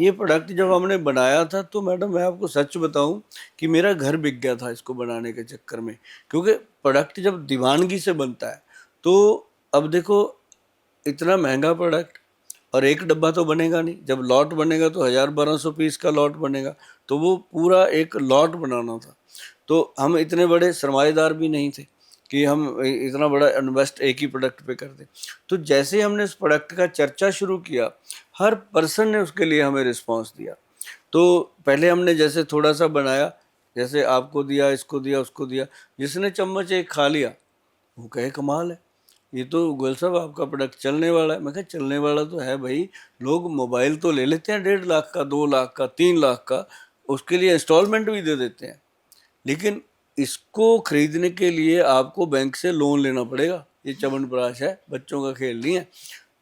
ये प्रोडक्ट जब हमने बनाया था तो मैडम मैं आपको सच बताऊं कि मेरा घर बिक गया था इसको बनाने के चक्कर में, क्योंकि प्रोडक्ट जब दीवानगी से बनता है तो अब देखो इतना महंगा प्रोडक्ट और एक डब्बा तो बनेगा नहीं, जब लॉट बनेगा तो 1000-1200 पीस का लॉट बनेगा, तो वो पूरा एक लॉट बनाना था। तो हम इतने बड़े सरमाएदार भी नहीं थे कि हम इतना बड़ा इन्वेस्ट एक ही प्रोडक्ट पे कर दें। तो जैसे ही हमने उस प्रोडक्ट का चर्चा शुरू किया, हर पर्सन ने उसके लिए हमें रिस्पॉन्स दिया। तो पहले हमने जैसे थोड़ा सा बनाया, जैसे आपको दिया, इसको दिया, उसको दिया, जिसने चम्मच एक खा लिया वो कहे कमाल है, ये तो गोयल साहब आपका प्रोडक्ट चलने वाला है। मैं कहा चलने वाला तो है भाई, लोग मोबाइल तो ले लेते हैं 1.5 लाख का, 2 लाख का, 3 लाख का, उसके लिए इंस्टॉलमेंट भी दे देते हैं, लेकिन इसको खरीदने के लिए आपको बैंक से लोन लेना पड़ेगा। ये च्यवनप्राश है, बच्चों का खेल नहीं है।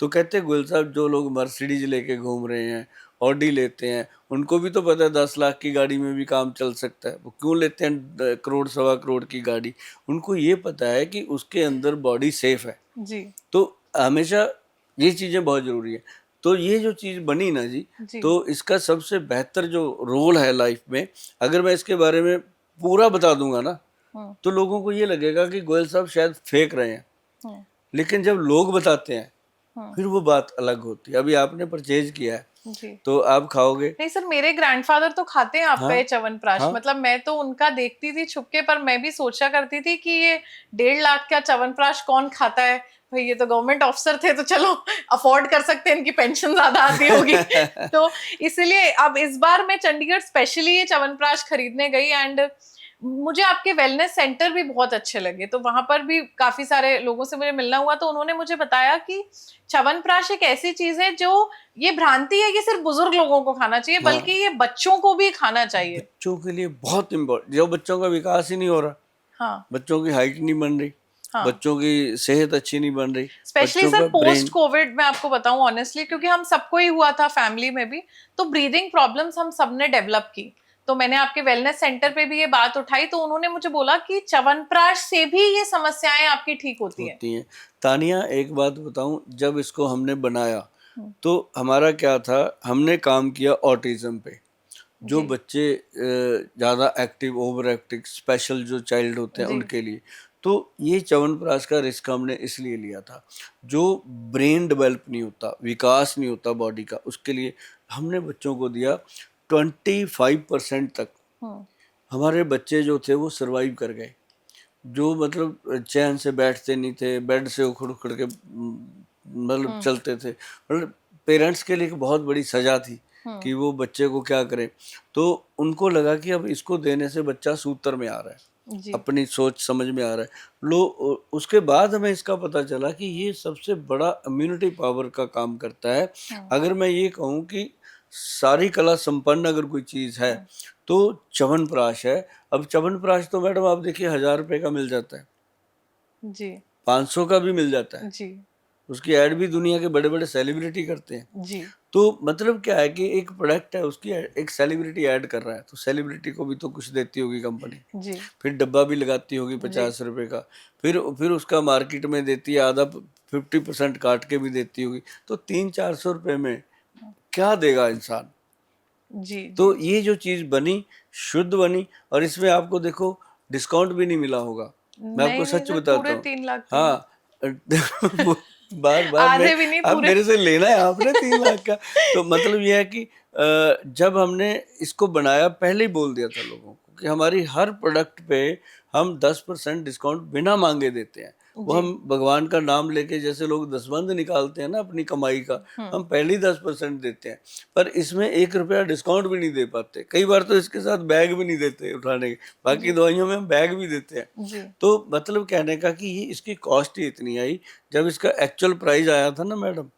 तो कहते गोयल साहब जो लोग मर्सिडीज लेके घूम रहे हैं, ऑडी लेते हैं, उनको भी तो पता है 10 लाख की गाड़ी में भी काम चल सकता है, वो क्यों लेते हैं करोड़ सवा करोड़ की गाड़ी? उनको ये पता है कि उसके अंदर बॉडी सेफ है जी तो हमेशा ये चीज़ें बहुत ज़रूरी है। तो ये जो चीज़ बनी ना जी, जी तो इसका सबसे बेहतर जो रोल है लाइफ में, अगर मैं इसके बारे में पूरा बता दूंगा ना तो लोगों को ये लगेगा कि गोयल साहब शायद फेंक रहे हैं, लेकिन जब लोग बताते हैं फिर वो बात अलग होती है। अभी आपने परचेज किया है जी तो आप खाओगे। नहीं सर, मेरे ग्रैंडफादर तो खाते हैं आपका हाँ ये च्यवनप्राश। हाँ, मतलब मैं तो उनका देखती थी छुपके, पर मैं भी सोचा करती थी कि ये 1.5 लाख का च्यवनप्राश कौन खाता है भाई, ये तो गवर्नमेंट ऑफिसर थे तो चलो अफोर्ड कर सकते हैं, इनकी पेंशन ज्यादा आती होगी। तो इसलिए अब इस बार मैं चंडीगढ़ स्पेशली ये च्यवनप्राश खरीदने गई, एंड मुझे आपके वेलनेस सेंटर भी बहुत अच्छे लगे। तो वहां पर भी काफी सारे लोगों से मुझे मिलना हुआ, तो उन्होंने मुझे बताया कि च्यवनप्राश एक ऐसी चीज है जो, ये भ्रांति है कि सिर्फ बुजुर्ग लोगों को खाना चाहिए, हाँ, बल्कि ये बच्चों को भी खाना चाहिए। बच्चों के लिए बहुत इम्पोर्टेंट, जो बच्चों का विकास ही नहीं हो रहा, हाँ बच्चों की हाइट नहीं बन रही, हाँ, बच्चों की सेहत अच्छी नहीं बन रही, स्पेशली बच्चों सर का पोस्ट ब्रेन। कोविड में आपको बताऊं ऑनेस्टली, क्योंकि हम सबको ही हुआ था फैमिली में भी, तो ब्रीदिंग प्रॉब्लम्स हम सबने डेवलप की। तो मैंने आपके वेलनेस सेंटर पे भी ये बात उठाई, तो उन्होंने मुझे बोला कि च्यवनप्राश से भी ये समस्याएं आपकी ठीक होती हैं। होती हैं। तानिया एक बात बताऊं, जब इसको हमने बनाया तो हमारा क्या था, हमने काम किया ऑटिज्म पे, जो जी बच्चे ज़्यादा एक्टिव, ओवर एक्टिव, स्पेशल जो चाइल्ड होते हैं जी उनके लिए। तो ये च्यवनप्राश का रिस्क हमने इसलिए लिया था, जो ब्रेन डेवलप नहीं होता, विकास नहीं होता बॉडी का, उसके लिए हमने बच्चों को दिया। 25% तक हमारे बच्चे जो थे वो सरवाइव कर गए, जो मतलब चैन से बैठते नहीं थे, बेड से उखड़ उखड़ के मतलब चलते थे। मतलब पेरेंट्स के लिए एक बहुत बड़ी सजा थी कि वो बच्चे को क्या करें। तो उनको लगा कि अब इसको देने से बच्चा सूत्र में आ रहा है, जी अपनी सोच समझ में आ रहा है। उसके बाद हमें इसका पता चला कि ये सबसे बड़ा इम्यूनिटी पावर का काम करता है। अगर मैं ये कहूँ कि सारी कला संपन्न अगर कोई चीज़ है तो च्यवनप्राश है। अब च्यवनप्राश तो मैडम आप देखिए 1000 रुपये का मिल जाता है, जी 500 का भी मिल जाता है। जी उसकी ऐड भी दुनिया के बड़े बड़े सेलिब्रिटी करते हैं। जी तो मतलब क्या है कि एक प्रोडक्ट है, उसकी एक सेलिब्रिटी ऐड कर रहा है, तो सेलिब्रिटी को भी तो कुछ देती होगी कंपनी, जी फिर डब्बा भी लगाती होगी जी 50 रुपये का, फिर उसका मार्केट में देती है आधा, 50% काट के भी देती होगी, तो 300-400 रुपये में क्या देगा इंसान? जी जी तो ये जो चीज़ बनी, शुद्ध बनी, और इसमें आपको देखो डिस्काउंट भी नहीं मिला होगा, मैं आपको नहीं नहीं सच सर, बताता पूरे हूँ। 3 लाख के हैं। हाँ, वो बार बार मैं, आधे भी नहीं, अब पूरे। मेरे से लेना है आपने 3 लाख का। तो मतलब ये है कि जब हमने इसको बनाया पहले ही बोल दिया था लोगों को कि हमारी हर प्रोडक्ट पे हम 10% डिस्काउंट बिना मांगे देते हैं। वो जी हम भगवान का नाम लेके, जैसे लोग दसबंध निकालते हैं ना अपनी कमाई का, हम पहले ही 10% देते हैं, पर इसमें 1 रुपया डिस्काउंट भी नहीं दे पाते। कई बार तो इसके साथ बैग भी नहीं देते उठाने के, बाकी जी दवाइयों में हम बैग भी देते हैं। जी तो मतलब कहने का कि ये इसकी कॉस्ट ही इतनी आई। जब इसका एक्चुअल प्राइस आया था ना मैडम,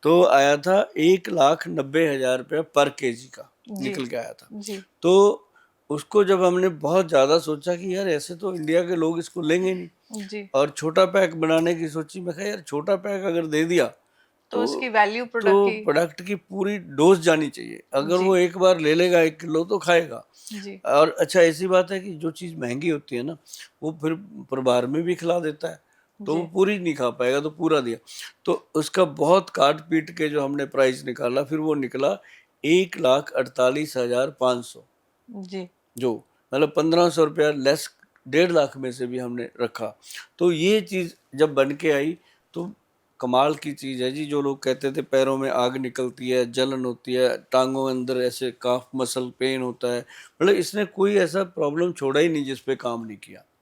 तो आया था 1,90,000 रुपया पर केजी का जी निकल के आया था। जी तो उसको जब हमने बहुत ज़्यादा सोचा कि यार ऐसे तो इंडिया के लोग इसको लेंगे नहीं, जी, और छोटा पैक बनाने की सोची। मैं कहा यार छोटा पैक अगर दे दिया तो तो उसकी वैल्यू तो प्रोडक्ट की। प्रोडक्ट की पूरी डोज जानी चाहिए। अगर जी वो एक बार ले लेगा 1 किलो तो खाएगा। जी और अच्छा ऐसी बात है कि जो चीज़ महंगी होती है ना, वो फिर परिवार में भी खिला देता है, तो वो जी पूरी नहीं खा पाएगा, तो पूरा दिया। तो उसका बहुत काट पीट के जो हमने प्राइस निकाला, फिर वो निकला 1,48,500 जी। जो मतलब 1,500 रुपया लेस 1.5 लाख में से भी हमने रखा। तो ये चीज़ जब बन के आई तो कमाल की चीज़ है जी। जो लोग कहते थे पैरों में आग निकलती है, जलन होती है, टांगों के अंदर ऐसे काफ मसल पेन होता है, मतलब इसने कोई ऐसा प्रॉब्लम छोड़ा ही नहीं जिस पे काम नहीं किया।